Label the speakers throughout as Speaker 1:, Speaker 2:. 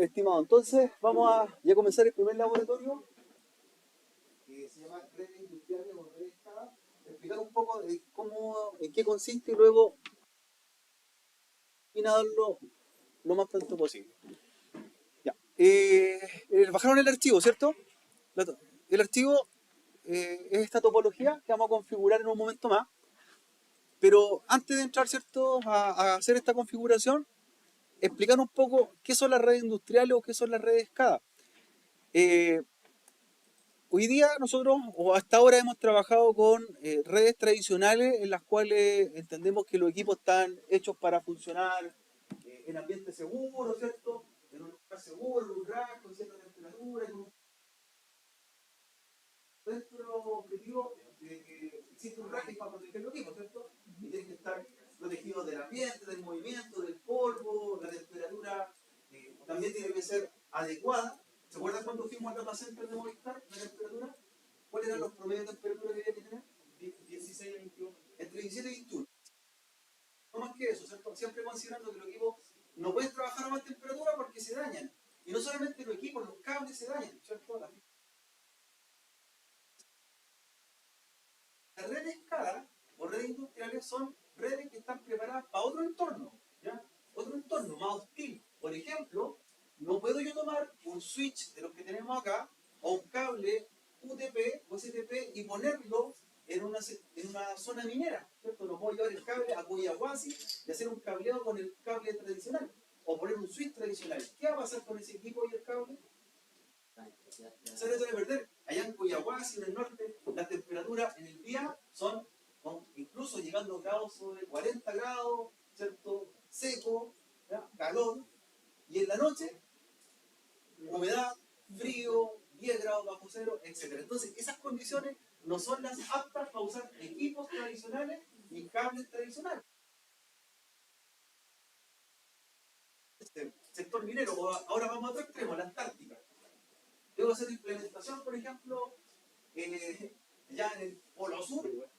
Speaker 1: Estimado, entonces vamos a ya comenzar el primer laboratorio que se llama redes industriales o redes SCADA, explicar un poco de cómo, en qué consiste y luego terminarlo lo más pronto posible. Ya. Bajaron el archivo, ¿cierto? El archivo es esta topología que vamos a configurar en un momento más, pero antes de entrar, ¿cierto?, a hacer esta configuración, explicar un poco qué son las redes industriales o qué son las redes SCADA. Hoy día nosotros, o hasta ahora, hemos trabajado con redes tradicionales en las cuales entendemos que los equipos están hechos para funcionar en ambientes seguros, ¿cierto? En un lugar seguro, en un rack, con cierta temperatura, nuestro objetivo de que existe un rack para proteger los equipos, ¿cierto? Y tienen que estar protegidos del ambiente, del movimiento, del polvo, la temperatura también tiene que ser adecuada. ¿Se acuerdan cuando fuimos al data center de Movistar, la temperatura? ¿Cuáles eran los promedios de temperatura que había que tener? 16 a 21. Entre 17 y 21. No más que eso, ¿cierto? Siempre considerando que los equipos no pueden trabajar a más temperatura porque se dañan. Y no solamente los equipos, los cables se dañan, ¿cierto? Las redes SCADA o redes industriales son redes que están preparadas para otro entorno, ¿ya? Otro entorno más hostil. Por ejemplo, no puedo yo tomar un switch de los que tenemos acá o un cable UTP o STP y ponerlo en una zona minera, ¿cierto? No puedo llevar el cable a Coyahuasi y hacer un cableado con el cable tradicional o poner un switch tradicional. ¿Qué va a pasar con ese equipo y el cable? Se le suele perder. Allá en Coyahuasi, en el norte, las temperaturas en el día son incluso llegando a grados sobre 40 grados, ¿cierto? Seco, ¿ya? Calor, y en la noche, humedad, frío, 10 grados bajo cero, etc. Entonces, esas condiciones no son las aptas para usar equipos tradicionales ni cables tradicionales. Sector minero, ahora vamos a otro extremo, la Antártica. Debo hacer implementación, por ejemplo, ya en el Polo Sur, ¿ya?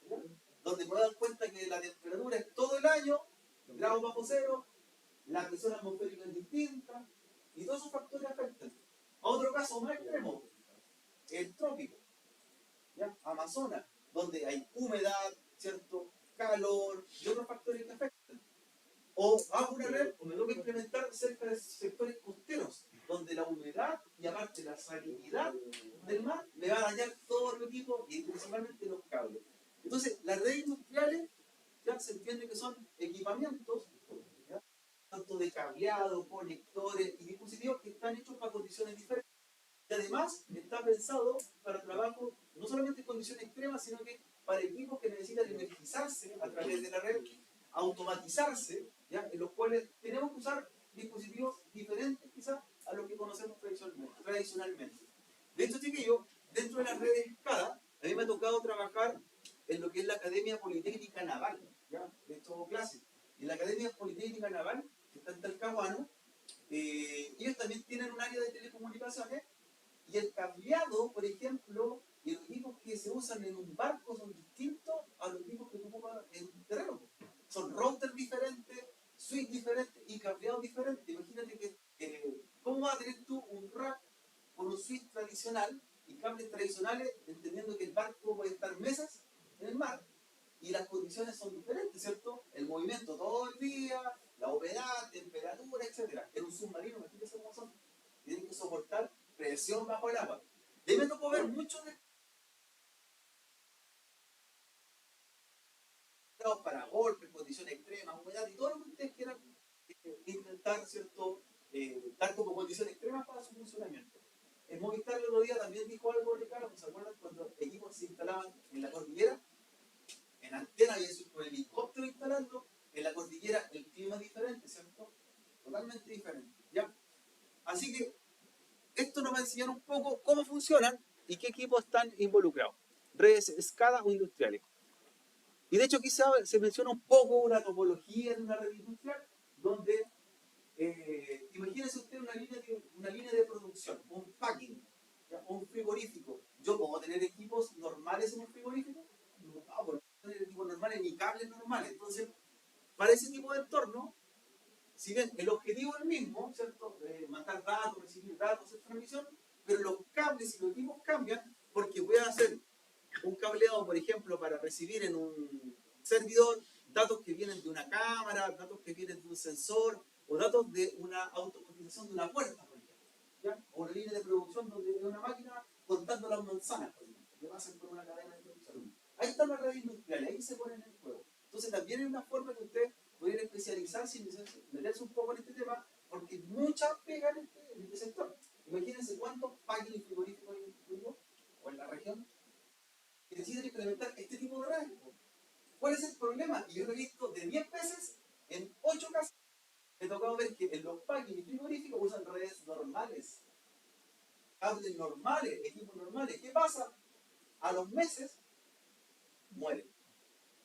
Speaker 1: Donde me dan cuenta que la temperatura es todo el año, grados bajo cero, la presión atmosférica es distinta, y todos esos factores afectan. A otro caso más extremo, el trópico, ¿ya? Amazonas, donde hay humedad, ¿cierto? Calor y otros factores que afectan. O hago una red o me tengo que implementar cerca de sectores costeros, donde la humedad y aparte la salinidad del mar me va a dañar todo el equipo y principalmente los cables. Entonces, las redes industriales ya se entiende que son equipamientos, ¿ya? Tanto de cableado, conectores y dispositivos que están hechos para condiciones diferentes. Y además está pensado para trabajo no solamente en condiciones extremas, sino que para equipos que necesitan energizarse a través de la red, automatizarse, ¿ya? En los cuales tenemos que usar dispositivos diferentes quizás a los que conocemos tradicionalmente. De hecho, chiquillos, dentro de las redes SCADA, a mí me ha tocado trabajar en lo que es la Academia Politécnica Naval, ¿ya? De hecho, clases. Y la Academia Politécnica Naval, que está en Talcahuano, ellos también tienen un área de telecomunicaciones y el cableado, por ejemplo, y los equipos que se usan en un barco son distintos a los equipos que se ocupan en un terreno. Son routers diferentes, switch diferentes y cableados diferentes. Imagínate que, ¿cómo vas a tener tú un rack con un switch tradicional y cables tradicionales, entendiendo que el barco puede estar meses en el mar y las condiciones son diferentes, ¿cierto? El movimiento todo el día, la humedad, temperatura, etc. En un submarino, imagínense cómo son. Tienen que soportar presión bajo el agua. De ahí me tocó ver muchos de para golpes, condiciones extremas, humedad y todo lo que ustedes quieran intentar, ¿cierto? Dar como condiciones extremas para su funcionamiento. En Movistar el otro día también dijo algo, Ricardo, ¿se acuerdan cuando equipos se instalaban en la cordillera? En antena y eso con el helicóptero instalando, en la cordillera el clima es diferente, ¿cierto? Totalmente diferente, ¿ya? Así que esto nos va a enseñar un poco cómo funcionan y qué equipos están involucrados. Redes SCADA o industriales. Y de hecho aquí se menciona un poco una topología de una red industrial donde imagínese usted una línea de producción, un packing, ¿ya? Un frigorífico. ¿Yo puedo tener equipos normales en un frigorífico? No, puedo tener equipos normales ni cables normales. Entonces, para ese tipo de entorno si bien el objetivo es el mismo, ¿cierto? Mandar datos, recibir datos, hacer transmisión, pero los cables y los equipos cambian porque voy a hacer un cableado, por ejemplo, para recibir en un servidor datos que vienen de una cámara, datos que vienen de un sensor, o datos de una automatización de una puerta, por ejemplo, ¿ya? O una línea de producción donde de una máquina contando las manzanas, por ejemplo, que pasan por una cadena de producción. Ahí están las redes industriales, ahí se ponen en juego. Entonces también es una forma que usted pudiera especializarse y meterse un poco en este tema, porque muchas pegan en este sector. Imagínense cuántos packing y frigoríficos hay en Curicó o en la región que deciden implementar este tipo de redes. ¿Cuál es el problema? Y yo lo he visto de 10 veces, en 8 casos, me ha tocado ver que en los packing y frigoríficos usan redes normales, cables normales, equipos normales. ¿Qué pasa? A los meses, mueren.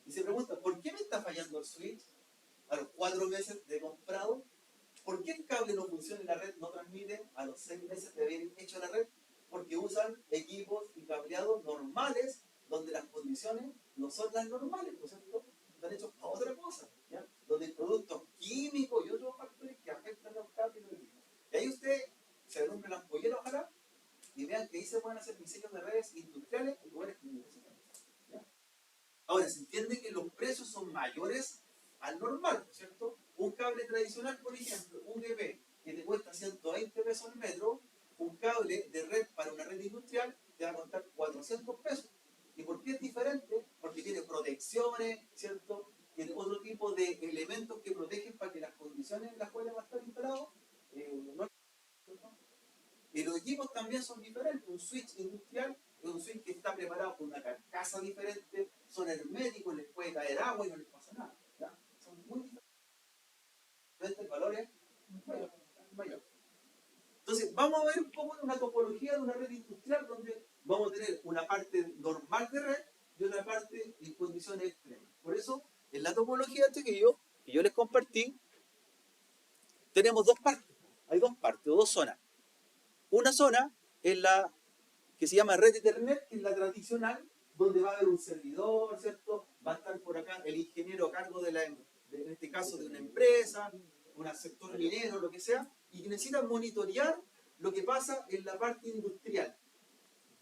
Speaker 1: Y se pregunta, ¿por qué me está fallando el switch? A los 4 meses de comprado, ¿por qué el cable no funciona y la red no transmite a los 6 meses de haber hecho la red? Porque usan equipos y cableados normales, donde las condiciones no son las normales, ¿no es cierto? Están hechos para otra cosa, ¿ya? Donde hay productos químicos y otros factores que afectan a los cables y los equipos. Y ahí usted se alumbra la ampollera, ojalá, y vean que ahí se pueden hacer diseños de redes industriales en lugares comunicacionales. Ahora, se entiende que los precios son mayores al normal, ¿no es cierto? Un cable tradicional, por ejemplo, un UGP, que te cuesta 120 pesos el metro, un cable de red para una red industrial te va a costar 400 pesos. ¿Y por qué es diferente? Porque tiene protecciones, ¿cierto? Tiene otro tipo de elementos que protegen para que las condiciones en las cuales va a estar instalado no. Y los equipos también son diferentes. Un switch industrial es un switch que está preparado con una carcasa diferente, son herméticos, les puede caer agua y no les pasa nada. ¿Ya? Son muy diferentes. El valor es mayor. Entonces, vamos a ver un poco de una topología de una red industrial donde vamos a tener una parte normal de red y otra parte en condiciones extremas. Por eso, en la topología que yo les compartí, tenemos dos partes. Hay dos partes o dos zonas. Una zona es la que se llama red Ethernet, que es la tradicional, donde va a haber un servidor, ¿cierto? Va a estar por acá el ingeniero a cargo en este caso de una empresa, un sector minero, lo que sea, y que necesita monitorear lo que pasa en la parte industrial,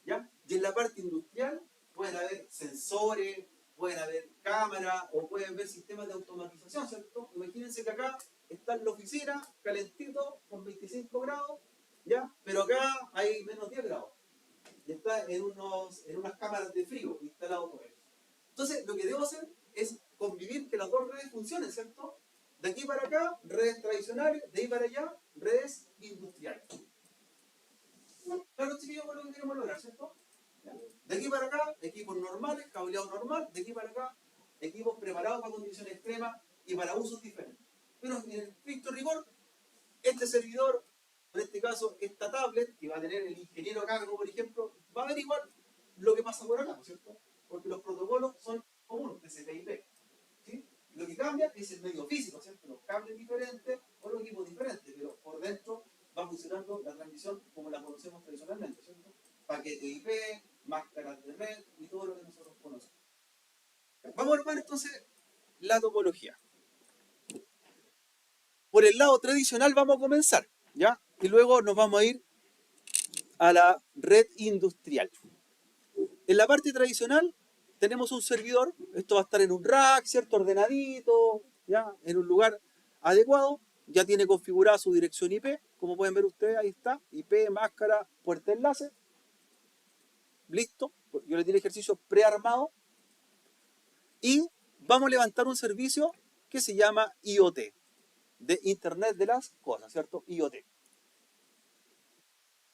Speaker 1: ¿ya? Y en la parte industrial pueden haber sensores, pueden haber cámaras o pueden haber sistemas de automatización, ¿cierto? Imagínense que acá está en la oficina, calentito, con 25 grados, ¿ya? Pero acá hay menos 10 grados. Y está en unas cámaras de frío instalado por ellos. Entonces, lo que debo hacer es convivir que las dos redes funcionen, ¿cierto? De aquí para acá, redes tradicionales, de ahí para allá, redes industriales. Claro, chiquillos, con lo que queremos lograr, ¿cierto? De aquí para acá, equipos normales, cableado normal, de aquí para acá, equipos preparados para condiciones extremas y para usos diferentes. Pero en el estricto rigor, este servidor, en este caso, esta tablet, que va a tener el ingeniero a cargo, por ejemplo, va a averiguar lo que pasa por acá, ¿no es cierto? Porque los protocolos son comunes, TCP/IP. ¿Sí? Lo que cambia es el medio físico, ¿cierto? Los cables diferentes o los equipos diferentes, pero por dentro va funcionando la transmisión como la conocemos tradicionalmente, ¿cierto? Paquete IP, máscaras de red y todo lo que nosotros conocemos. Vamos a armar entonces la topología. Por el lado tradicional vamos a comenzar, ¿ya? Y luego nos vamos a ir a la red industrial. En la parte tradicional tenemos un servidor, esto va a estar en un rack, ¿cierto? Ordenadito, ¿ya? En un lugar adecuado, ya tiene configurada su dirección IP, como pueden ver ustedes, ahí está, IP, máscara, puerta enlace, listo, yo le di el ejercicio prearmado, y vamos a levantar un servicio que se llama IoT, de Internet de las Cosas, ¿cierto? IoT.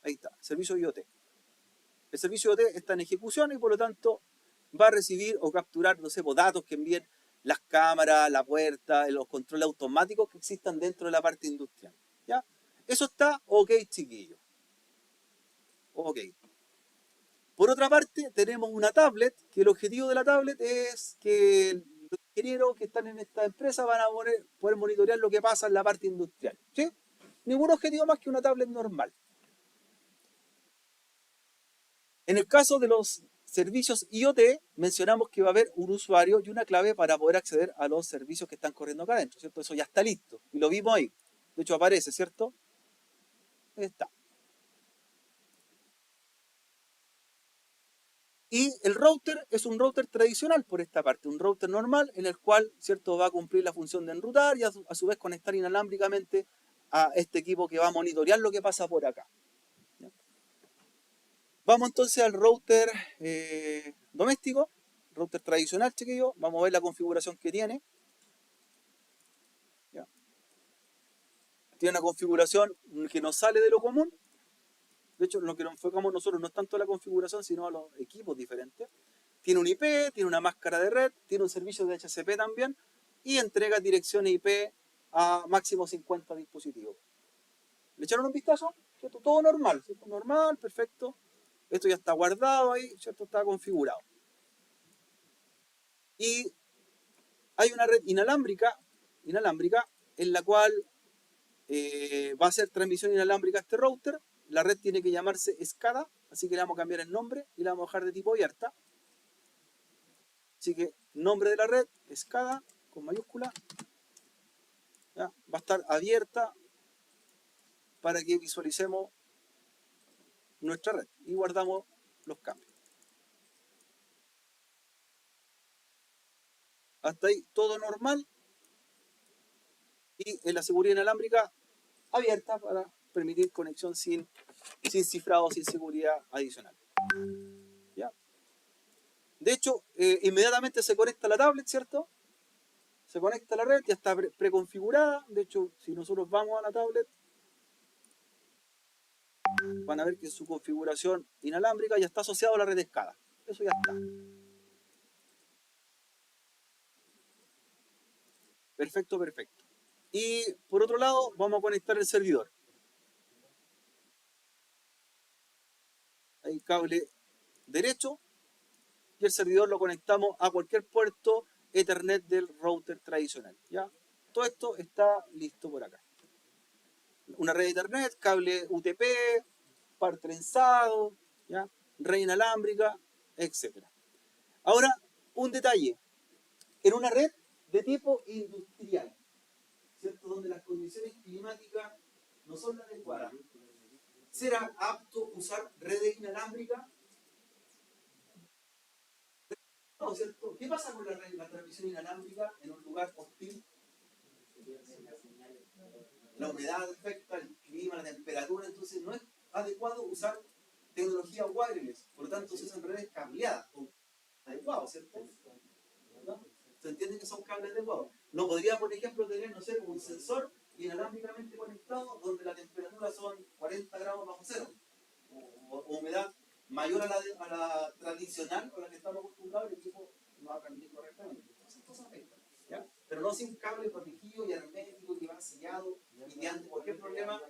Speaker 1: Ahí está, servicio IoT. El servicio IoT está en ejecución y por lo tanto va a recibir o capturar, no sé, datos que envíen las cámaras, la puerta, los controles automáticos que existan dentro de la parte industrial. ¿Ya? Eso está ok, chiquillos. Ok. Por otra parte, tenemos una tablet, que el objetivo de la tablet es que los ingenieros que están en esta empresa van a poder monitorear lo que pasa en la parte industrial. ¿Sí? Ningún objetivo más que una tablet normal. En el caso de los
Speaker 2: servicios IoT, mencionamos que va a haber un usuario y una clave para poder acceder a los servicios que están corriendo acá adentro, ¿cierto? Eso ya está listo. Y lo vimos ahí. De hecho, aparece, ¿cierto? Ahí está. Y el router es un router tradicional por esta parte, un router normal en el cual, ¿cierto?, va a cumplir la función de enrutar y a su vez conectar inalámbricamente a este equipo que va a monitorear lo que pasa por acá. ¿Ya? Vamos entonces al router doméstico, router tradicional, chiquillos. Vamos a ver la configuración que tiene. ¿Ya? Tiene una configuración que no sale de lo común. De hecho, lo que nos enfocamos nosotros no es tanto a la configuración, sino a los equipos diferentes. Tiene un IP, tiene una máscara de red, tiene un servicio de DHCP también y entrega direcciones IP a máximo 50 dispositivos. ¿Le echaron un vistazo? ¿Cierto? Todo normal, ¿cierto? Normal, perfecto. Esto ya está guardado ahí, ¿cierto? Está configurado. Y hay una red inalámbrica en la cual va a hacer transmisión inalámbrica a este router. La red tiene que llamarse SCADA, así que le vamos a cambiar el nombre y la vamos a dejar de tipo abierta. Así que nombre de la red, SCADA, con mayúscula. ¿Ya? Va a estar abierta para que visualicemos nuestra red y guardamos los cambios. Hasta ahí todo normal y en la seguridad inalámbrica abierta para permitir conexión sin cifrado, sin seguridad adicional. ¿Ya? De hecho, inmediatamente se conecta a la tablet, ¿cierto? Se conecta a la red, ya está preconfigurada. De hecho, si nosotros vamos a la tablet, van a ver que su configuración inalámbrica ya está asociada a la red de SCADA. Eso ya está. Perfecto, perfecto. Y por otro lado, vamos a conectar el servidor. Hay cable derecho y el servidor lo conectamos a cualquier puerto Ethernet del router tradicional. ¿Ya? Todo esto está listo por acá. Una red Ethernet, cable UTP, par trenzado, ¿ya? Red inalámbrica, etc. Ahora, un detalle. En una red de tipo industrial, ¿cierto? Donde las condiciones climáticas no son las adecuadas, ¿será apto usar redes inalámbricas? No, ¿cierto? ¿Qué pasa con la transmisión inalámbrica en un lugar hostil? La humedad afecta el clima, la temperatura, entonces no es adecuado usar tecnología wireless, por lo tanto se usan redes cableadas, adecuados, ¿cierto? ¿No? ¿Se entiende que son cables adecuados? No podría, por ejemplo, tener, no sé, un sensor inalámbricamente conectado donde la temperatura son 40 grados bajo cero, o humedad mayor a la tradicional con la que estamos acostumbrados, el equipo no va a transmitir correctamente. Esas cosas afectan, ¿ya? Pero no sin cable protegido y hermético que va sellado y que ante cualquier problema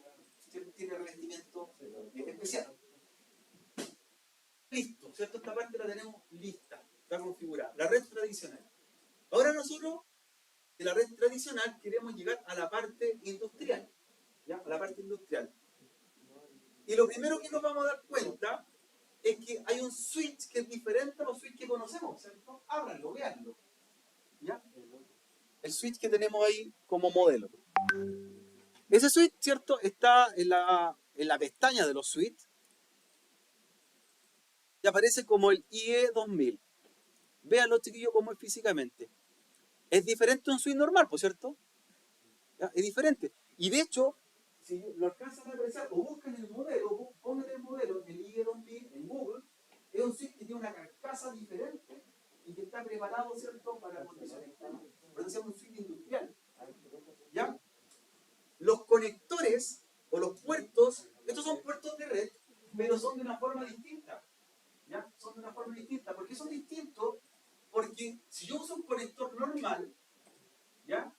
Speaker 2: tiene revestimiento especial. Listo, ¿cierto? Esta parte la tenemos lista, está configurada. La red tradicional. Ahora nosotros, de la red tradicional, queremos llegar a la parte industrial, ¿ya? A la parte industrial. Y lo primero que nos vamos a dar cuenta es que hay un switch que es diferente a los switches que conocemos, ¿cierto? Ábranlo, veanlo. ¿Ya? El switch que tenemos ahí como modelo. Ese switch, ¿cierto? Está en la pestaña de los switches y aparece como el IE2000. Véanlo, chiquillos, cómo es físicamente. Es diferente a un switch normal, ¿por cierto? ¿Ya? Es diferente. Y de hecho, si lo alcanzan a apreciar o buscan el modelo, pongan el modelo, el IE2000 en Google, es un switch que tiene una carcasa diferente y que está preparado, ¿cierto?, para condiciones. Por eso se llama un switch industrial. ¿Ya? Los conectores o los puertos, estos son puertos de red, pero son de una forma distinta. ¿Ya? Son de una forma distinta. ¿Por qué son distintos? Porque si yo uso un conector normal, ¿ya?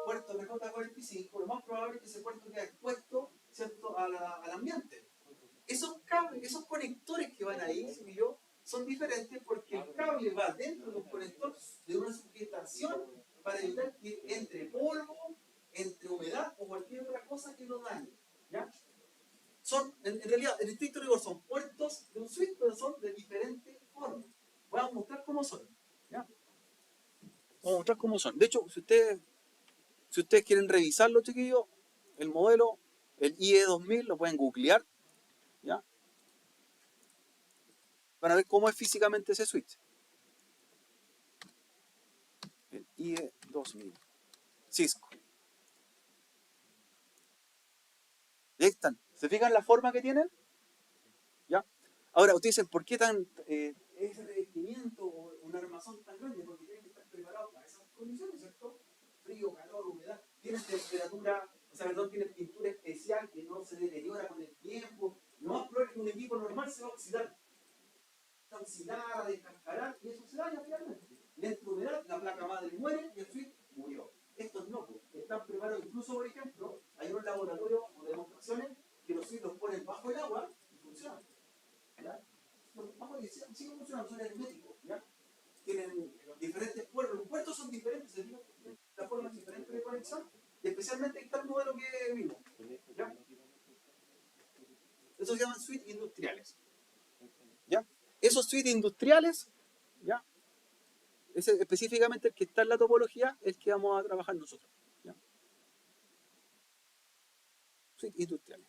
Speaker 2: Puerto RJ45, lo más probable es que ese puerto quede expuesto, ¿cierto?, al ambiente. Esos cables, esos conectores que van ahí, si yo, son diferentes porque el cable va dentro de un conector de una sujetación para evitar que entre polvo, entre humedad o cualquier otra cosa que lo dañe. ¿Ya? Son, en realidad, en estricto rigor son puertos de un switch, pero son de diferente ¿Ya? Vamos a mostrar cómo son. De hecho, si ustedes quieren revisarlo, chiquillos, el modelo, el IE2000, lo pueden googlear, ¿ya? Van a ver cómo es físicamente ese switch. El IE2000. Cisco. Y ahí están. ¿Se fijan la forma que tienen? ¿Ya? Ahora, ustedes dicen, ¿por qué tan ese revestimiento o un armazón tan grande? Porque tienen que estar preparados para esas condiciones, ¿cierto? Frío, calor, humedad. Tienen temperatura, o sea, perdón, tienen pintura especial que no se deteriora con el tiempo. No más probable que un equipo normal se va a oxidar. Está oxidada, a descascarar, y eso se daña finalmente. Le entra humedad, la placa madre muere y el switch murió. Estos no, pues, están preparados. Incluso, por ejemplo, hay unos laboratorios o demostraciones que los switches los ponen bajo el agua y funcionan. ¿Ya? Vamos a decir, siguen funcionando, son herméticos, ¿ya? Tienen diferentes puertos, los puertos son diferentes, tienen la forma diferente de conexión, y especialmente está el modelo que vimos, ¿ya? Eso se llaman suites industriales, ¿ya? Esos suites industriales, ¿ya? Ese específicamente el que está en la topología, el que vamos a trabajar nosotros, ¿ya? Suites industriales.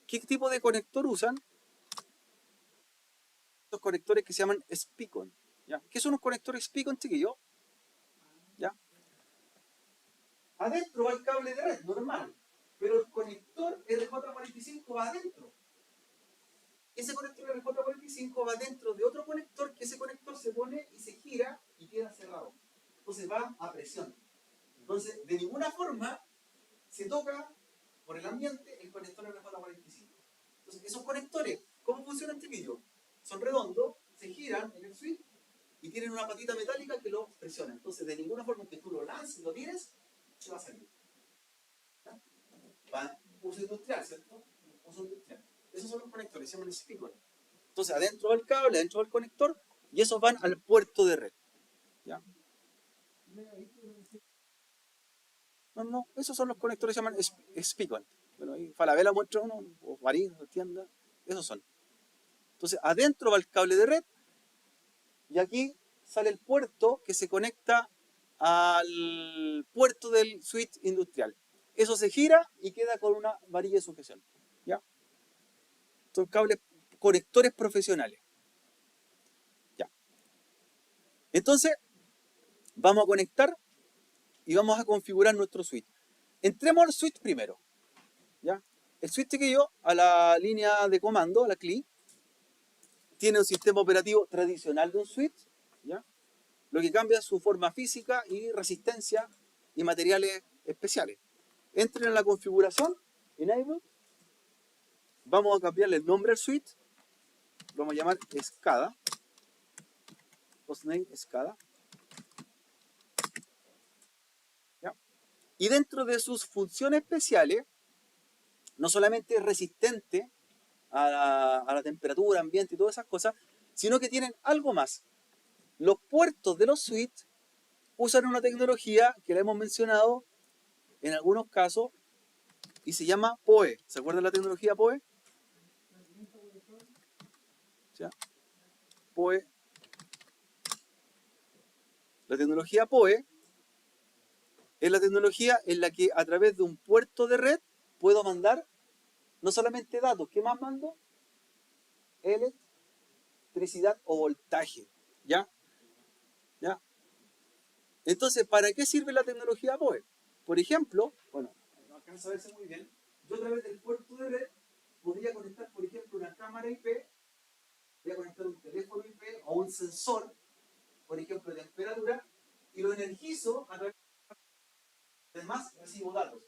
Speaker 2: ¿Qué tipo de conector usan? Estos conectores que se llaman Spicon, ¿ya? ¿Qué son los conectores Spicon, chiquillos? ¿Ya? Adentro va el cable de red, normal, pero el conector RJ45 va adentro. Ese conector RJ45 va dentro de otro conector, que ese conector se pone y se gira y queda cerrado. Entonces va a presión. Entonces, de ninguna forma se toca por el ambiente el conector RJ45. Entonces, esos conectores, ¿cómo funcionan, chiquillos? Son redondos, se giran en el switch y tienen una patita metálica que lo presiona. Entonces, de ninguna forma que tú lo lances, lo tires, se va a salir. ¿Ya? Para uso industrial, ¿cierto? Uso industrial. Esos son los conectores, se llaman Spicon. Entonces, adentro va el cable, adentro va el conector, y esos van al puerto de red. ¿Ya? No, esos son los conectores que se llaman Spicon. Bueno, ahí Falabella muestra uno, o Marín, o tienda, esos son. Entonces, adentro va el cable de red, y aquí sale el puerto que se conecta al puerto del switch industrial. Eso se gira y queda con una varilla de sujeción. ¿Ya? Son cables conectores profesionales. ¿Ya? Entonces, vamos a conectar y vamos a configurar nuestro switch. Entremos al switch primero. ¿Ya? El switch que yo, a la línea de comando, a la CLI, tiene un sistema operativo tradicional de un switch, ¿ya? Lo que cambia es su forma física y resistencia y materiales especiales. Entren en la configuración, Enable, vamos a cambiarle el nombre al switch, lo vamos a llamar SCADA, hostname SCADA, ¿ya? Y dentro de sus funciones especiales, no solamente es resistente a la temperatura, ambiente y todas esas cosas, sino que tienen algo más. Los puertos de los switches usan una tecnología que la hemos mencionado en algunos casos y se llama PoE. ¿Se acuerdan de la tecnología PoE? ¿Sí? PoE. La tecnología PoE es la tecnología en la que a través de un puerto de red puedo mandar no solamente datos, ¿qué más mando? Electricidad o voltaje. ¿Ya? ¿Ya? Entonces, ¿para qué sirve la tecnología PoE? Por ejemplo, bueno, no alcanza a verse muy bien, yo a través del puerto de red podría conectar, por ejemplo, una cámara IP, podría conectar un teléfono IP o un sensor, por ejemplo, de temperatura, y lo energizo a través de además recibo datos.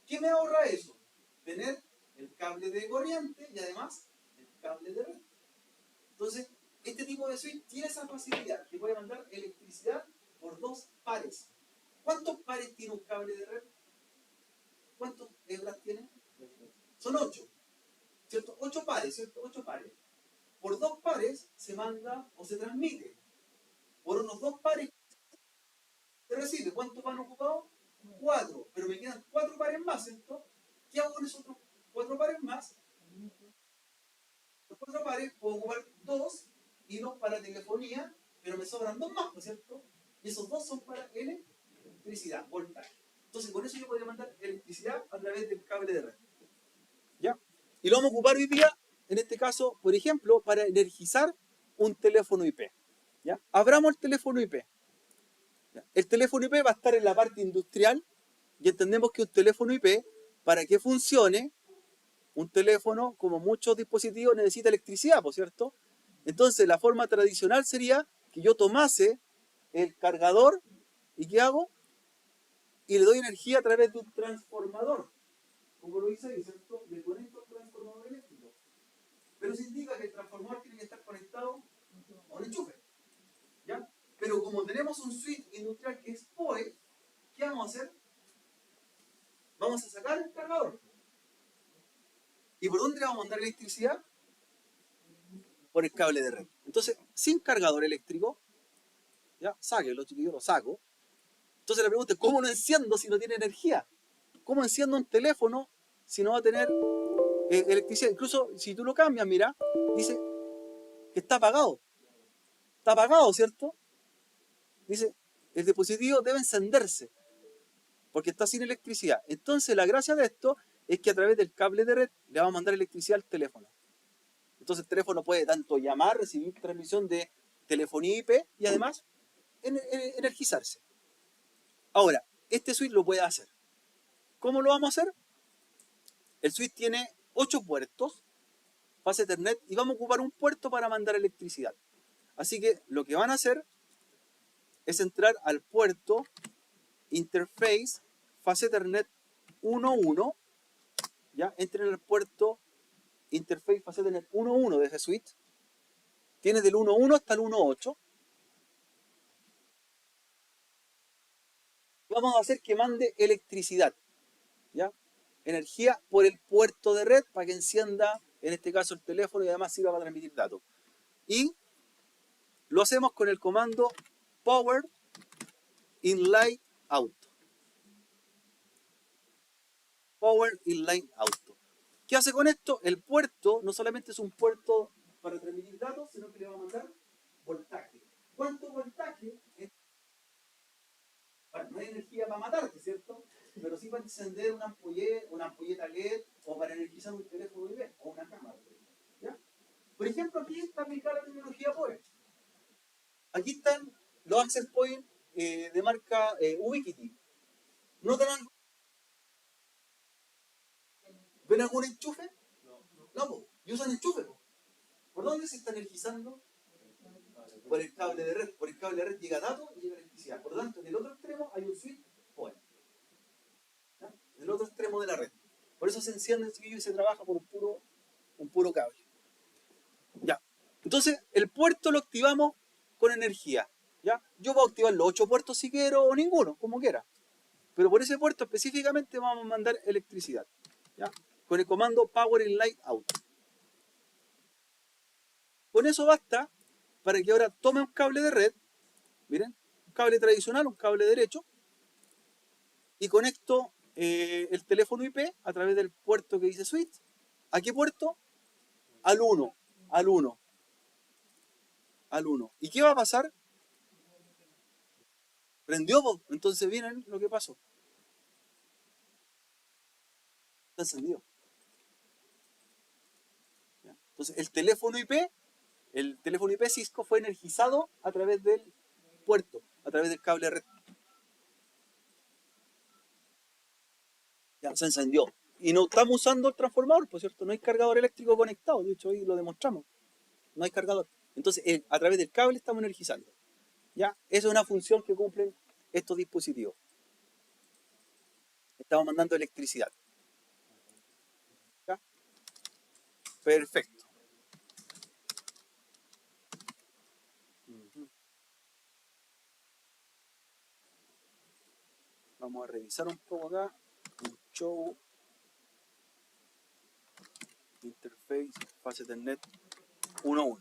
Speaker 2: ¿Qué me ahorra eso? Tener el cable de corriente y además el cable de red. Entonces, este tipo de switch tiene esa facilidad que puede mandar electricidad por dos pares. ¿Cuántos pares tiene un cable de red? ¿Cuántos hebras tiene? Son 8, ¿cierto? 8 pares, ¿cierto? 8 pares. Por dos pares se manda o se transmite. Por unos dos pares se recibe. ¿Cuántos van ocupados? 4. Pero me quedan 4 pares más, ¿cierto? ¿Qué hago con esos otros 4 pares más?
Speaker 1: 4 pares, puedo ocupar 2 hilos para telefonía, pero me sobran 2 más, ¿no es cierto? Y esos 2 son para electricidad, voltaje. Entonces, con eso yo podría mandar electricidad a través del cable de red. ¿Ya? Y lo vamos a ocupar hoy día, en este caso, por ejemplo, para energizar un teléfono IP. ¿Ya? Abramos el teléfono IP. ¿Ya? El teléfono IP va a estar en la parte industrial y entendemos que un teléfono IP, para que funcione, un teléfono, como muchos dispositivos, necesita electricidad, ¿por cierto? Entonces, la forma tradicional sería que yo tomase el cargador y ¿qué hago? Y le doy energía a través de un transformador. Como lo hice ahí, ¿cierto? Le conecto al transformador eléctrico. Pero se indica que el transformador tiene que estar conectado a un enchufe. ¿Ya? Pero como tenemos un switch industrial que es PoE, ¿qué vamos a hacer? Vamos a sacar el cargador. ¿Y por dónde le vamos a mandar electricidad? Por el cable de red. Entonces, sin cargador eléctrico, ¿ya? Sáquenlo, chiquillos, lo saco. Entonces la pregunta es, ¿cómo lo enciendo si no tiene energía? ¿Cómo enciendo un teléfono si no va a tener electricidad? Incluso si tú lo cambias, mira, dice que está apagado. Está apagado, ¿cierto? Dice, el dispositivo debe encenderse porque está sin electricidad. Entonces la gracia de esto es que a través del cable de red le vamos a mandar electricidad al teléfono. Entonces el teléfono puede tanto llamar, recibir transmisión de telefonía IP y además energizarse. Ahora, este switch lo puede hacer. ¿Cómo lo vamos a hacer? El switch tiene 8 puertos, fase Ethernet, y vamos a ocupar un puerto para mandar electricidad. Así que lo que van a hacer es entrar al puerto Interface fase Ethernet 1.1, ¿ya? Entren al puerto Interface fase Ethernet 1.1 de ese switch. Tiene del 1.1 hasta el 1.8. Vamos a hacer que mande electricidad, ¿ya? Energía por el puerto de red para que encienda, en este caso, el teléfono y además sirva para transmitir datos. Y lo hacemos con el comando Power Inline Out. Power Inline Out. ¿Qué hace con esto? El puerto no solamente es un puerto para transmitir datos, sino que le va a mandar voltaje. ¿Cuánto voltaje? Bueno, no hay energía para matarte, ¿cierto? Pero sí para encender una ampolleta LED o para energizar un teléfono IP o una cámara. ¿Ya? Por ejemplo, aquí está aplicada la tecnología PoE. Aquí están los access points de marca Ubiquiti. ¿Notan algo? ¿Ven algún enchufe? No, po. Y usan enchufe, po. ¿Por dónde se está energizando? Por el cable de red. Por el cable de red llega datos y llega electricidad. Por lo tanto, en el otro extremo hay un switch PoE. ¿Ya? En el otro extremo de la red. Por eso se enciende y se trabaja por un puro cable. Ya. Entonces, el puerto lo activamos con energía. ¿Ya? Yo puedo activar los 8 puertos si quiero o ninguno, como quiera. Pero por ese puerto específicamente vamos a mandar electricidad. ¿Ya? Con el comando Power Inline Out. Con eso basta para que ahora tome un cable de red, miren, un cable tradicional, un cable derecho, y conecto el teléfono IP a través del puerto que dice switch. ¿A qué puerto? Al 1, al 1, al 1. ¿Y qué va a pasar? Prendió, entonces miren lo que pasó. Está encendido. ¿Ya? Entonces el teléfono IP Cisco fue energizado a través del puerto, a través del cable red. Ya, se encendió. Y no estamos usando el transformador, por cierto, no hay cargador eléctrico conectado, de hecho hoy lo demostramos. No hay cargador. Entonces, a través del cable estamos energizando. ¿Ya? Esa es una función que cumplen estos dispositivos. Estamos mandando electricidad. ¿Ya? Perfecto. Vamos a revisar un poco acá. Show Interface Fase Ethernet 1.1.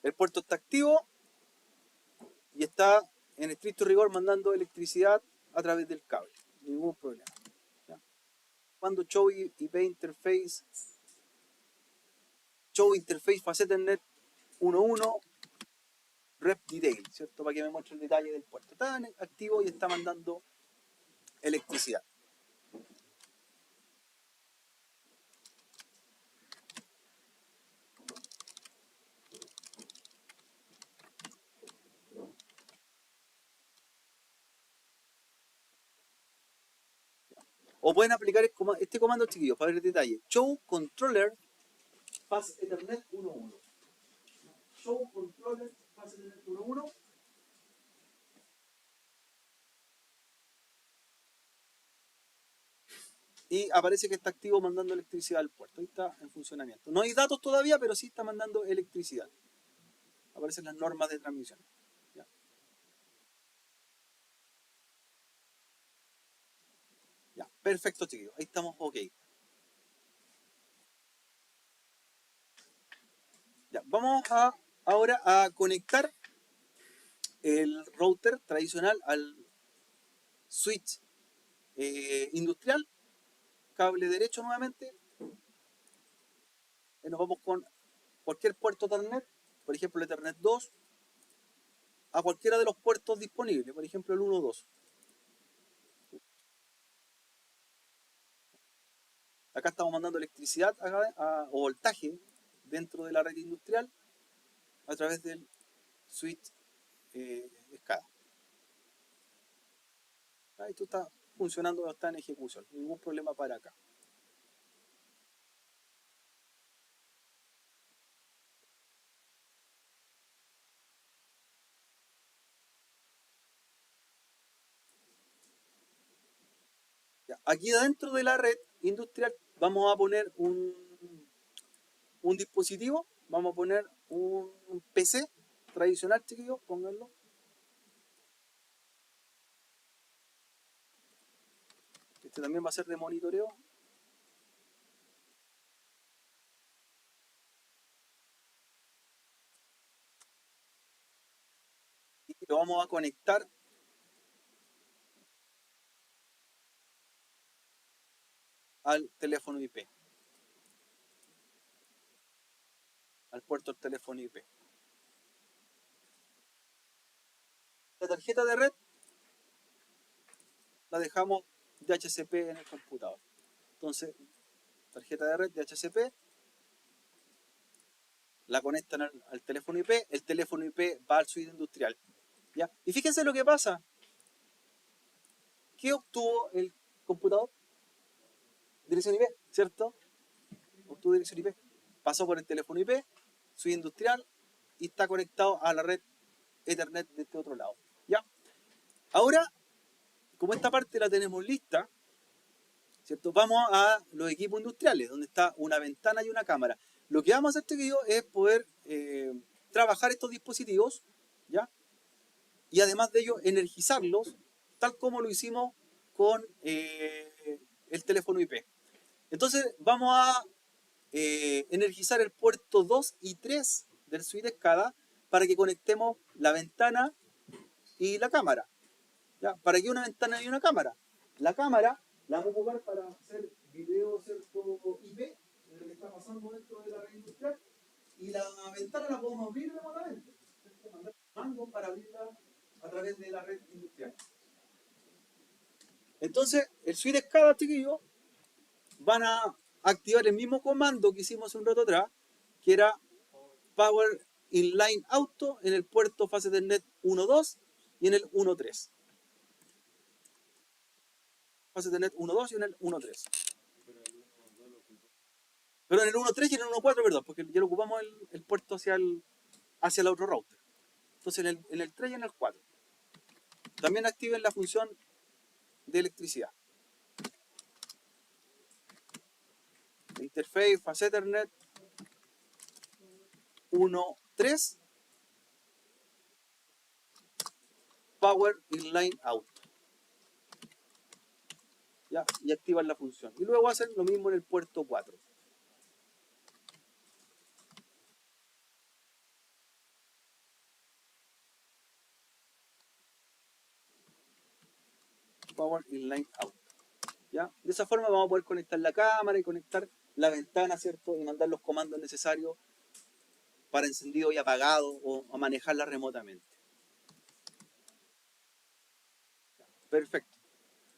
Speaker 2: El puerto está activo y está en estricto rigor mandando electricidad a través del cable. Ningún problema. ¿Ya? Cuando show IP interface, show interface fast Ethernet 1.1 rep detail, ¿cierto? Para que me muestre el detalle del puerto. Está activo y está mandando electricidad. O pueden aplicar este comando, chiquillos, para ver el detalle. Show controller fast Ethernet 1.1. Show controller fast Ethernet 1.1. Y aparece que está activo mandando electricidad al puerto. Ahí está en funcionamiento. No hay datos todavía, pero sí está mandando electricidad. Aparecen las normas de transmisión. ¿Ya? Ya, perfecto, chiquillos. Ahí estamos, ok. Ya, vamos ahora a conectar el router tradicional al switch industrial. Cable derecho nuevamente. Nos vamos con cualquier puerto Ethernet, por ejemplo el Ethernet 2, a cualquiera de los puertos disponibles, por ejemplo el 1.2. Acá estamos mandando electricidad o voltaje dentro de la red industrial a través del switch SCADA. Esto está funcionando, está en ejecución, ningún problema para acá. Ya, aquí dentro de la red industrial vamos a poner un dispositivo, vamos a poner un PC tradicional, chiquillos, pónganlo. Este también va a ser de monitoreo. Y lo vamos a conectar al teléfono IP. Al puerto del teléfono IP. La tarjeta de red la dejamos DHCP en el computador. Entonces, tarjeta de red DHCP, la conectan al teléfono IP, el teléfono IP va al switch industrial. ¿Ya? Y fíjense lo que pasa. ¿Qué obtuvo el computador? Dirección IP, ¿cierto? Obtuvo dirección IP. Pasó por el teléfono IP, switch industrial, y está conectado a la red Ethernet de este otro lado. ¿Ya? Ahora, como esta parte la tenemos lista, ¿cierto? Vamos a los equipos industriales, donde está una ventana y una cámara. Lo que vamos a hacer, chiquillos, es poder trabajar estos dispositivos, ¿ya? Y además de ello, energizarlos, tal como lo hicimos con el teléfono IP. Entonces, vamos a energizar el puerto 2 y 3 del switch SCADA para que conectemos la ventana y la cámara. ¿Ya? ¿Para qué una ventana y una cámara? La cámara la vamos a ocupar para hacer video, ¿cierto? IP, de lo que está pasando dentro de la red industrial, y la ventana la podemos abrir remotamente, ¿cierto? Mandar mando para abrirla a través de la red industrial. Entonces, el switch SCADA, chiquillos, van a activar el mismo comando que hicimos hace un rato atrás, que era Power Inline Auto en el puerto Fast Ethernet 1.2 y en el 1.3. Fast Ethernet 1.2 y en el 1.3. Pero en el 1.3 y en el 1.4, perdón, porque ya lo ocupamos el puerto hacia el otro router. Entonces en el 3 y en el 4. También activen la función de electricidad. Interface Fast Ethernet 1.3 Power Inline Out. ¿Ya? Y activan la función. Y luego hacen lo mismo en el puerto 4. Power Inline Out. ¿Ya? De esa forma vamos a poder conectar la cámara y conectar la ventana, ¿cierto? Y mandar los comandos necesarios para encendido y apagado o manejarla remotamente. Perfecto.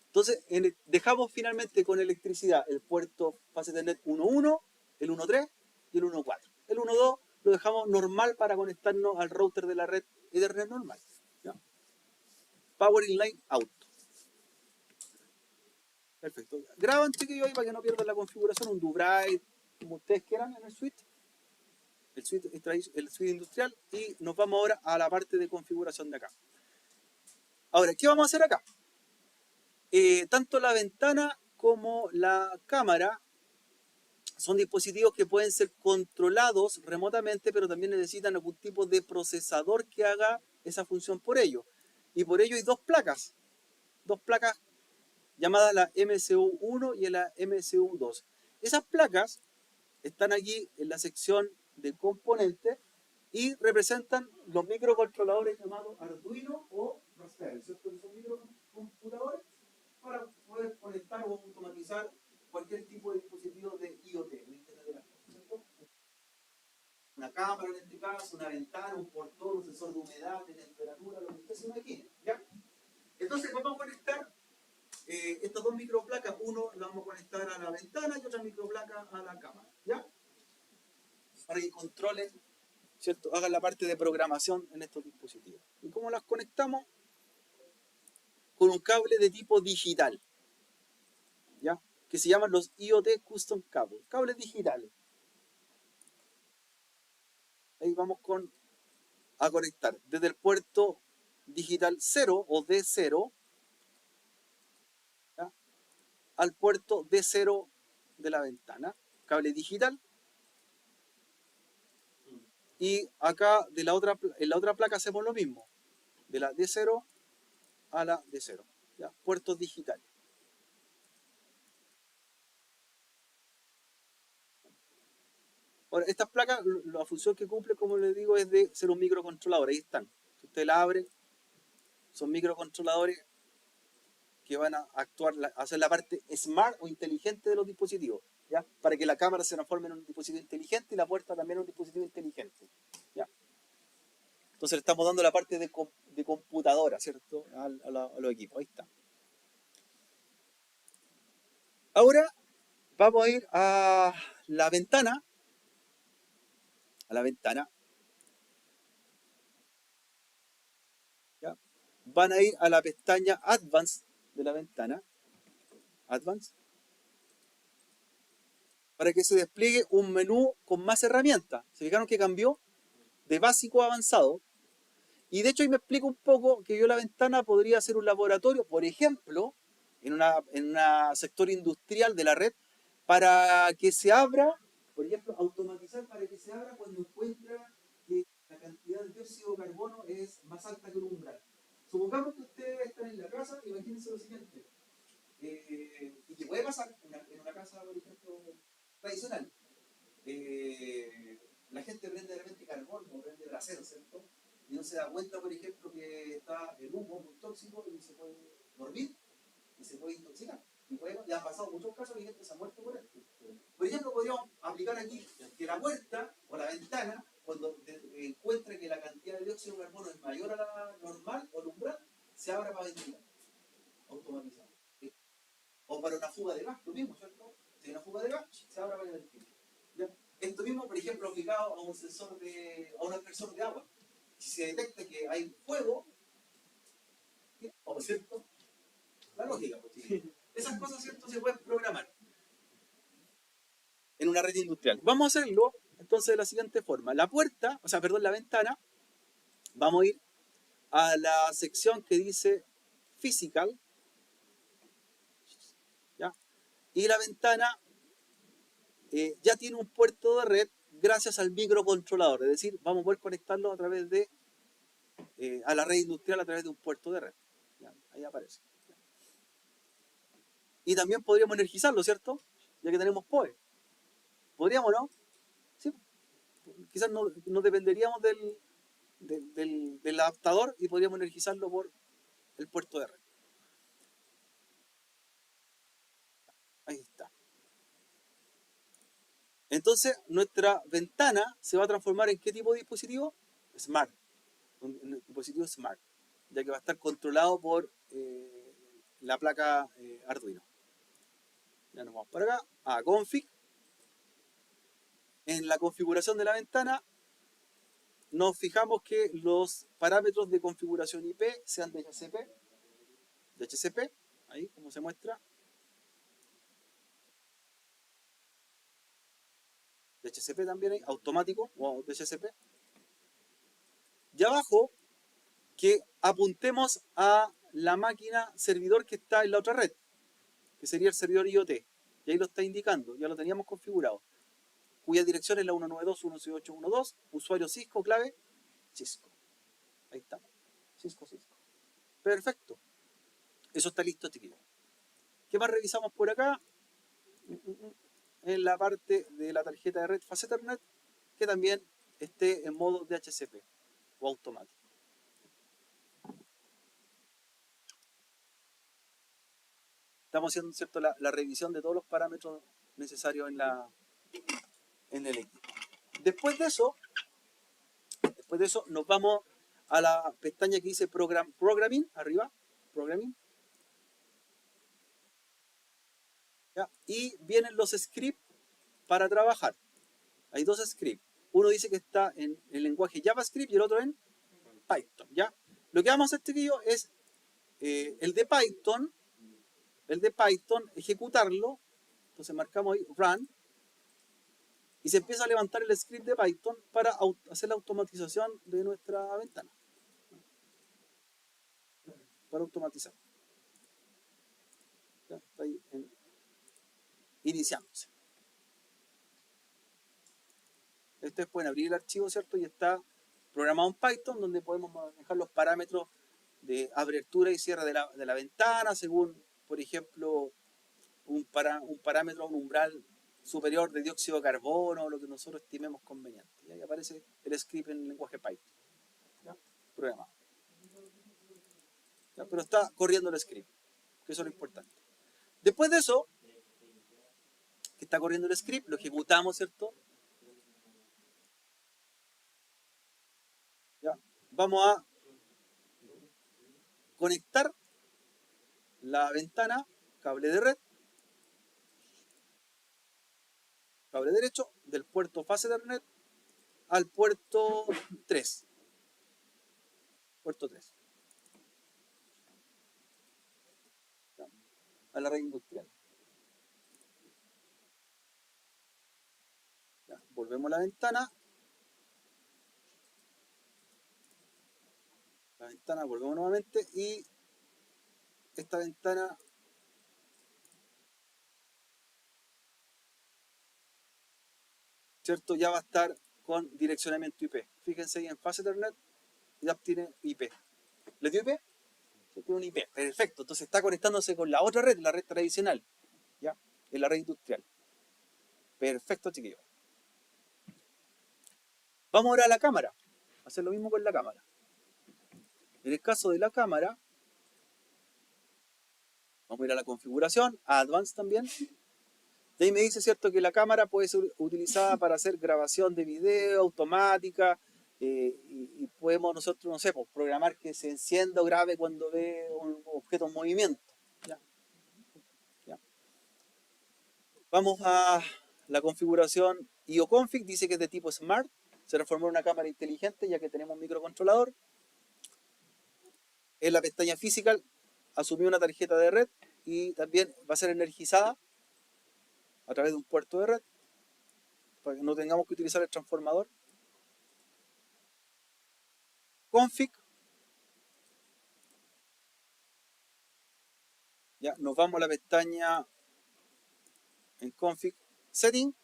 Speaker 2: Entonces, dejamos finalmente con electricidad el puerto fase Ethernet 1.1, el 1.3 y el 1.4. El 1.2 lo dejamos normal para conectarnos al router de la red Ethernet normal. ¿Ya? Power Inline Out. Perfecto. Graban, chiquillos, ahí para que no pierdan la configuración, un DoBride, como ustedes quieran en el switch. El switch industrial. Y nos vamos ahora a la parte de configuración de acá. Ahora, ¿qué vamos a hacer acá? Tanto la ventana como la cámara son dispositivos que pueden ser controlados remotamente, pero también necesitan algún tipo de procesador que haga esa función por ello. Y por ello hay dos placas llamadas la MCU1 y la MCU2. Esas placas están aquí en la sección de componentes y representan los microcontroladores llamados Arduino o Raspberry, ¿cierto? Que son microcomputadores para poder conectar o automatizar cualquier tipo de dispositivo de IoT, de Internet de las Cosas, ¿cierto? Una cámara en este caso, una ventana, un portón, un sensor de humedad, de temperatura, lo que usted se imagine, ¿ya? Entonces vamos a conectar estas dos microplacas, uno la vamos a conectar a la ventana y otra microplaca a la cámara, ¿ya? Para que controlen, ¿cierto? Hagan la parte de programación en estos dispositivos. ¿Y cómo las conectamos? Con un cable de tipo digital, ¿ya? Que se llaman los IoT Custom Cables, cables digitales. Ahí vamos a conectar desde el puerto digital 0 o D0, ¿ya? Al puerto D0 de la ventana, cable digital. Y acá en la otra placa hacemos lo mismo, de la D0 a la D0, ¿ya? Puertos digitales. Ahora, estas placas, la función que cumple, como les digo, es de ser un microcontrolador. Ahí están. Si usted la abre, son microcontroladores que van a actuar, a hacer la parte smart o inteligente de los dispositivos, ¿ya? Para que la cámara se transforme en un dispositivo inteligente y la puerta también en un dispositivo inteligente, ¿ya? Entonces le estamos dando la parte de computadora, ¿cierto? A los equipos. Ahí está. Ahora vamos a ir a la ventana. ¿Ya? Van a ir a la pestaña Advanced de la ventana. Advanced. Para que se despliegue un menú con más herramientas. ¿Se fijaron que cambió? De básico a avanzado. Y de hecho ahí me explico un poco que yo la ventana podría ser un laboratorio, por ejemplo, en un sector industrial de la red, para que se abra, por ejemplo, automatizar para que se abra cuando encuentra que la cantidad de dióxido de carbono es más alta que un umbral. Supongamos que ustedes están en la casa, imagínense lo siguiente, y que puede pasar en una casa, por ejemplo, tradicional. La gente prende de repente carbón o prende brasero, ¿cierto? Y no se da cuenta, por ejemplo, que está el humo muy tóxico y se puede dormir y se puede intoxicar. Y han pasado muchos casos y gente se ha muerto por esto. Por ejemplo, podríamos aplicar aquí que la puerta o la ventana, cuando encuentre que la cantidad de dióxido de carbono es mayor a la normal o el umbral, se abra para ventilar, automatizado. O para una fuga de gas, lo mismo, ¿cierto? Si hay una fuga de gas, se abra para ventilar. ¿Ya? Esto mismo, por ejemplo, aplicado a un sensor a un aspersor de agua. Si se detecta que hay fuego, ¿cierto? La lógica, pues, sí. Esas cosas, ¿cierto? Se pueden programar en una red industrial. Vamos a hacerlo entonces de la siguiente forma. La ventana, vamos a ir a la sección que dice Physical, ¿ya? Y la ventana ya tiene un puerto de red gracias al microcontrolador, es decir, vamos a poder conectarlo a través de a la red industrial a través de un puerto de red. ¿Ya? Ahí aparece. Y también podríamos energizarlo, ¿cierto? Ya que tenemos PoE. ¿Podríamos, no? Sí. Quizás no dependeríamos del adaptador y podríamos energizarlo por el puerto de red. Entonces, nuestra ventana se va a transformar en ¿qué tipo de dispositivo? Smart. Un dispositivo smart, ya que va a estar controlado por la placa Arduino. Ya nos vamos para acá, a config. En la configuración de la ventana nos fijamos que los parámetros de configuración IP sean de HCP, ahí como se muestra, de HCP también hay, automático o de HCP. Y abajo que apuntemos a la máquina servidor que está en la otra red, que sería el servidor IoT. Y ahí lo está indicando, ya lo teníamos configurado, cuya dirección es la 192.168.1.2, usuario Cisco, clave Cisco. Ahí estamos, Cisco. Perfecto, eso está listo, chiquillos. ¿Qué más revisamos por acá? En la parte de la tarjeta de red Fast Ethernet, que también esté en modo DHCP o automático. Estamos haciendo, ¿cierto?, la revisión de todos los parámetros necesarios en el equipo. Después de eso nos vamos a la pestaña que dice Programming, arriba, Programming. ¿Ya? Y vienen los scripts para trabajar. Hay dos scripts. Uno dice que está en el lenguaje JavaScript y el otro en Python. ¿Ya? Lo que vamos a hacer, chiquillos, es el de Python, ejecutarlo. Entonces marcamos ahí Run. Y se empieza a levantar el script de Python para hacer la automatización de nuestra ventana. Para automatizar. ¿Ya? Está ahí iniciándose. Ustedes pueden abrir el archivo, ¿cierto? Y está programado en Python, donde podemos manejar los parámetros de apertura y cierre de la ventana, según, por ejemplo, un parámetro, un umbral superior de dióxido de carbono, lo que nosotros estimemos conveniente. Y ahí aparece el script en el lenguaje Python. ¿Ya? Programado. ¿Ya? Pero está corriendo el script, que eso es lo importante. Después de eso, que está corriendo el script, lo ejecutamos, ¿cierto? ¿Ya? Vamos a conectar la ventana, cable de red, cable derecho, del puerto Fast Ethernet al puerto 3. Puerto 3. ¿Ya? A la red industrial. ¿Ya? Volvemos a la ventana. Volvemos nuevamente y esta ventana ¿cierto? Ya va a estar con direccionamiento IP. Fíjense ahí en Fast Ethernet, ya tiene IP. ¿Le dio IP? Sí, tiene un IP. Perfecto. Entonces está conectándose con la otra red, la red tradicional. ¿Ya? En la red industrial. Perfecto, chiquillos. Vamos ahora a la cámara. Hacer lo mismo con la cámara. En el caso de la cámara, vamos a ir a la configuración, a Advanced también. Y ahí me dice, ¿cierto?, que la cámara puede ser utilizada para hacer grabación de video automática y podemos nosotros, no sé, pues, programar que se encienda o grabe cuando ve un objeto en movimiento. ¿Ya? ¿Ya? Vamos a la configuración IOConfig, dice que es de tipo Smart, se transformó en una cámara inteligente ya que tenemos un microcontrolador. En la pestaña Physical asumió una tarjeta de red y también va a ser energizada a través de un puerto de red para que no tengamos que utilizar el transformador. Config. Ya, nos vamos a la pestaña en Config Setting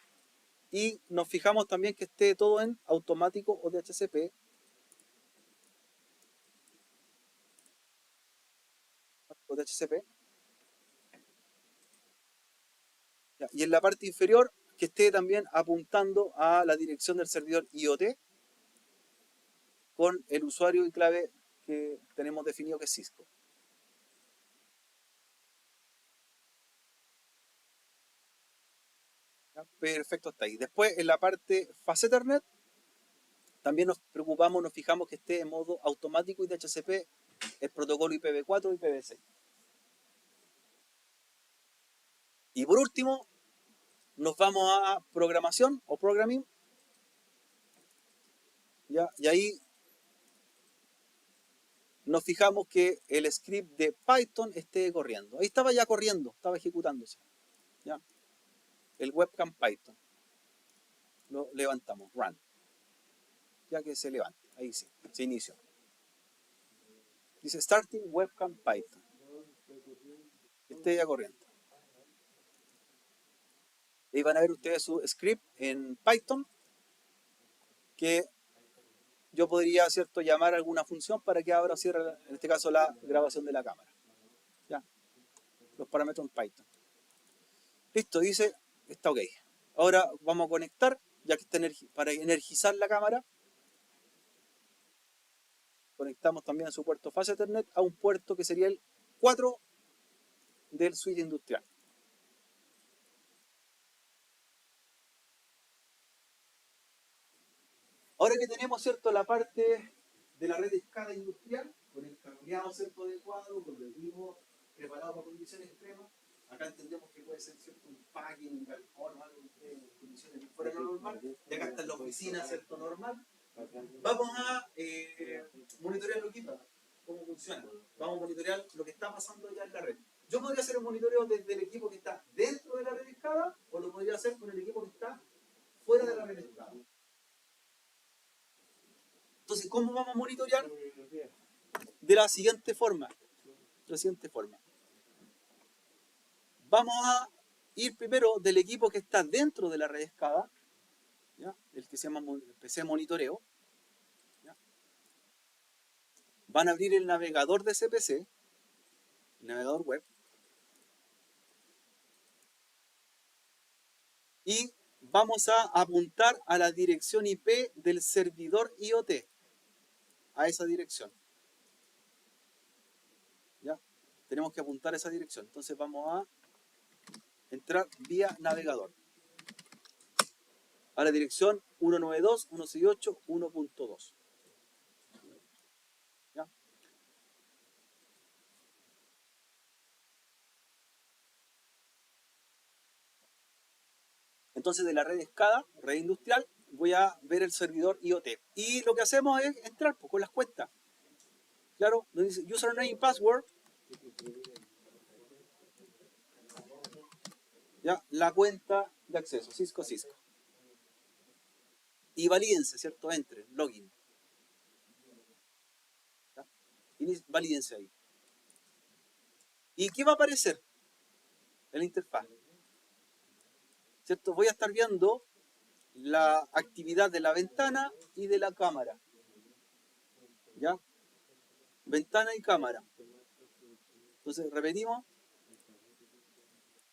Speaker 2: y nos fijamos también que esté todo en automático o DHCP. O DHCP. Ya, y en la parte inferior que esté también apuntando a la dirección del servidor IoT con el usuario y clave que tenemos definido que es Cisco. ¿Ya? ¿Ya? Perfecto, está ahí. Después, en la parte Fast Ethernet, también nos preocupamos, nos fijamos que esté en modo automático y DHCP el protocolo IPv4 y IPv6. Y por último, nos vamos a programación o programming. ¿Ya? Y ahí nos fijamos que el script de Python esté corriendo. Ahí estaba ya corriendo, estaba ejecutándose. ¿Ya? El webcam Python. Lo levantamos, run. Ya que se levanta, ahí sí, se inició. Dice starting webcam Python. Esté ya corriendo. Ahí van a ver ustedes su script en Python que yo podría, ¿cierto?, llamar a alguna función para que abra o cierre, en este caso, la grabación de la cámara. ¿Ya? Los parámetros en Python. Listo, dice, está ok. Ahora vamos a conectar, ya que está para energizar la cámara. Conectamos también a su puerto Fast Ethernet a un puerto que sería el 4 del switch industrial. Ahora que tenemos, ¿cierto?, la parte de la red de escala industrial, con el cableado, ¿cierto?, adecuado, con el equipo preparado para condiciones extremas, acá entendemos que puede ser, ¿cierto?, un packing, un galpón o algo en condiciones fuera de lo normal, y acá está en la oficina, ¿cierto?, normal. Vamos a monitorear el equipo, cómo funciona. Vamos a monitorear lo que está pasando ya en la red. Yo podría hacer un monitoreo desde el equipo que está dentro de la red de escala, o lo podría hacer con el equipo que está fuera de la red de escala. Entonces, ¿cómo vamos a monitorear? De la siguiente forma. Vamos a ir primero del equipo que está dentro de la red SCADA, ¿ya? El que se llama PC Monitoreo. ¿Ya? Van a abrir el navegador de ese PC, el navegador web, y vamos a apuntar a la dirección IP del servidor IoT, a esa dirección. ¿Ya? Tenemos que apuntar a esa dirección. Entonces vamos a entrar vía navegador a la dirección 192.168.1.2. ¿Ya? Entonces, de la red SCADA, red industrial, voy a ver el servidor IoT. Y lo que hacemos es entrar pues, con las cuentas. Claro, donde dice username y password. ¿Ya? La cuenta de acceso, Cisco. Y valídense, ¿cierto? Entren, login. ¿Ya? Y valídense ahí. ¿Y qué va a aparecer en la interfaz? ¿Cierto? Voy a estar viendo la actividad de la ventana y de la cámara. ¿Ya? Ventana y cámara. Entonces, repetimos.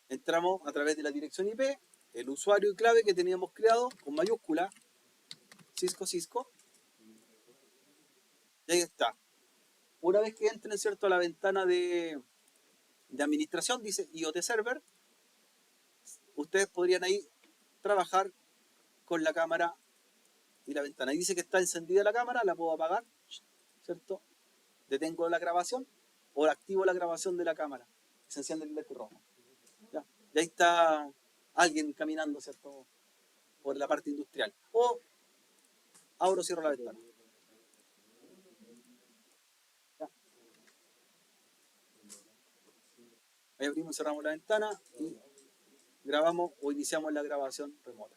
Speaker 2: Entramos a través de la dirección IP, el usuario y clave que teníamos creado con mayúscula, Cisco. Y ahí está. Una vez que entren, ¿cierto?, a la ventana de administración, dice IoT Server, ustedes podrían ahí trabajar con la cámara y la ventana. Y dice que está encendida la cámara, la puedo apagar, ¿cierto? Detengo la grabación o activo la grabación de la cámara. Se enciende el LED rojo. ¿Ya? Y ahí está alguien caminando, ¿cierto?, por la parte industrial. O abro o cierro la ventana. ¿Ya? Ahí abrimos y cerramos la ventana y grabamos o iniciamos la grabación remota.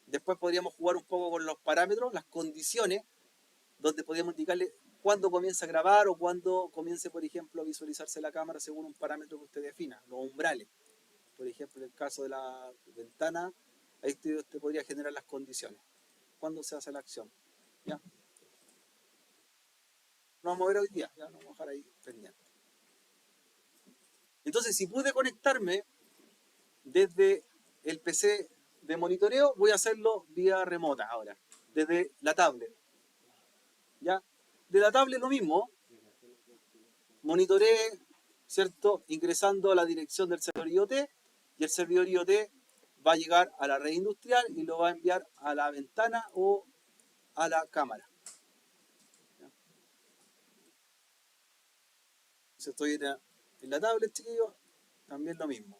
Speaker 2: Después podríamos jugar un poco con los parámetros, las condiciones, donde podríamos indicarle cuándo comienza a grabar o cuándo comience, por ejemplo, a visualizarse la cámara según un parámetro que usted defina, los umbrales. Por ejemplo, en el caso de la ventana, ahí usted podría generar las condiciones. ¿Cuándo se hace la acción? ¿Ya? Lo vamos a ver hoy día, ya lo vamos a dejar ahí pendiente. Entonces, si pude conectarme desde el PC de monitoreo, voy a hacerlo vía remota ahora, desde la tablet. ¿Ya? De la tablet lo mismo, monitoreé, ¿cierto?, ingresando a la dirección del servidor IoT y el servidor IoT va a llegar a la red industrial y lo va a enviar a la ventana o a la cámara. Si estoy en la tablet, chiquillos, también lo mismo.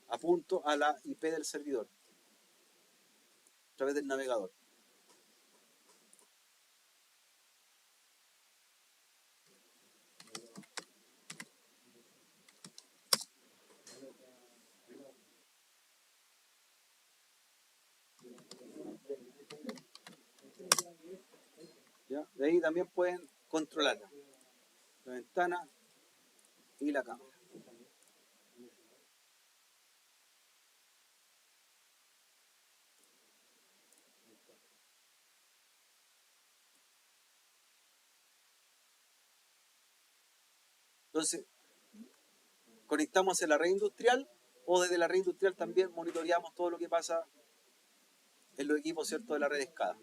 Speaker 2: Apunto a la IP del servidor a través del navegador. ¿Ya? De ahí también pueden controlar la ventana y la cámara. Entonces, conectamos en la red industrial o desde la red industrial también monitoreamos todo lo que pasa en los equipos, ¿cierto?, de la red SCADA.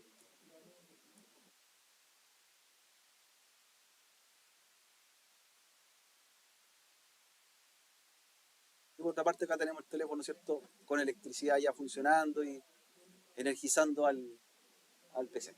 Speaker 2: Y por otra parte acá tenemos el teléfono, ¿cierto?, con electricidad ya funcionando y energizando al PC.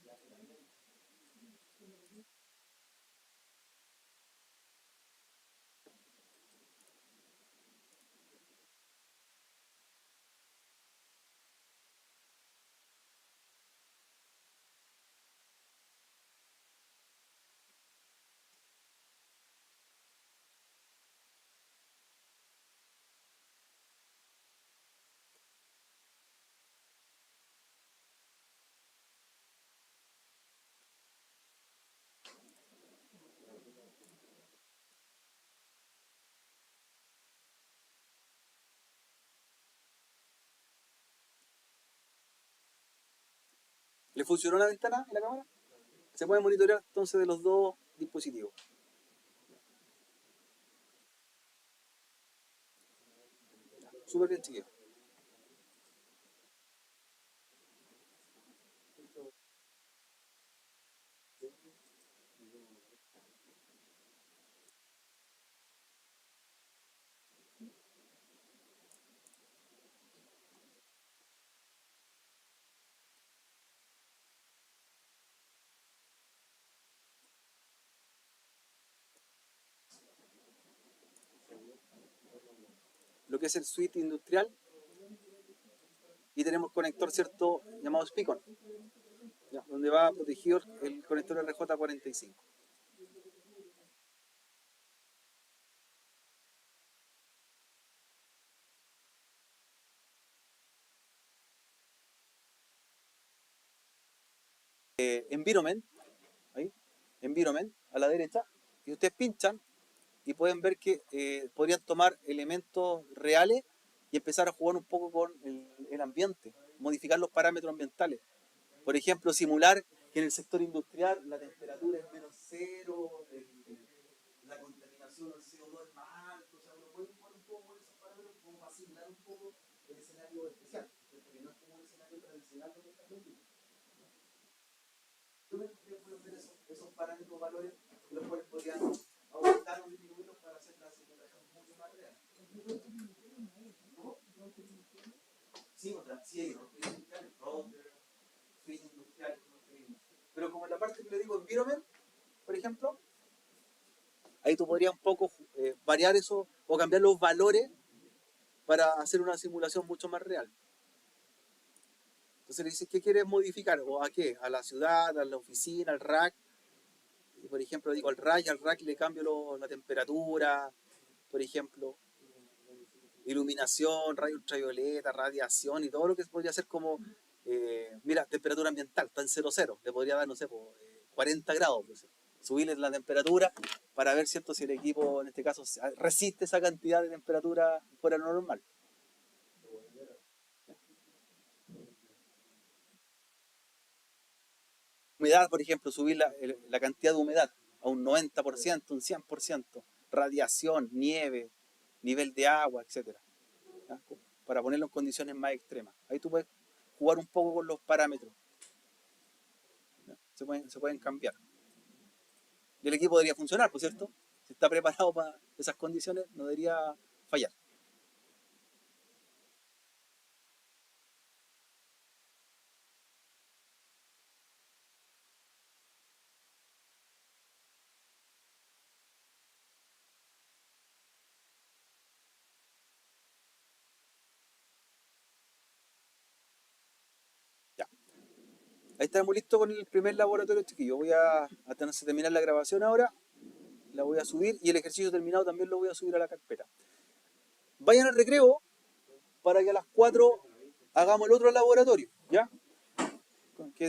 Speaker 2: ¿Le funcionó la ventana y la cámara? Se puede monitorear entonces de los dos dispositivos. Súper bien, chiquillos. Lo que es el suite industrial y tenemos conector, ¿cierto?, llamado Spicon, ¿ya?, donde va protegido el conector RJ45. Environment, ahí, Environment, a la derecha, y ustedes pinchan y pueden ver que podrían tomar elementos reales y empezar a jugar un poco con el ambiente, modificar los parámetros ambientales. Por ejemplo, simular que en el sector industrial la temperatura es menos cero, la contaminación del CO2 es más alta, o sea, uno puede jugar un poco con esos parámetros como para simular un poco el escenario especial, porque no es como un escenario tradicional donde está el mismo. Yo me puedo ver esos parámetros, valores, los cuales podrían aumentar o disminuirlos para hacer la simulación mucho más real. ¿Cómo? Sí, otra, sí hay router, suite industrial, como te digo. Pero como en la parte que le digo environment, por ejemplo, ahí tú podrías un poco variar eso o cambiar los valores para hacer una simulación mucho más real. Entonces le dices, ¿qué quieres modificar? ¿O a qué? ¿A la ciudad, a la oficina, al rack? Y por ejemplo, digo al rack y al rack le cambio la temperatura, por ejemplo, iluminación, rayo ultravioleta, radiación y todo lo que podría ser como, mira, temperatura ambiental, está en 0,0, le podría dar, no sé, 40 grados, pues, subirle la temperatura para ver, ¿cierto?, si el equipo, en este caso, resiste esa cantidad de temperatura fuera de lo normal. Humedad, por ejemplo, subir la cantidad de humedad a un 90%, un 100%, radiación, nieve, nivel de agua, etcétera, ¿ya?, para ponerlo en condiciones más extremas. Ahí tú puedes jugar un poco con los parámetros, ¿ya? Se pueden cambiar. Y el equipo debería funcionar, ¿por cierto? Si está preparado para esas condiciones, no debería fallar. Ahí estamos listos con el primer laboratorio, chiquillos. Voy a terminar la grabación ahora. La voy a subir y el ejercicio terminado también lo voy a subir a la carpeta. Vayan al recreo para que a las 4 hagamos el otro laboratorio, ¿ya? Que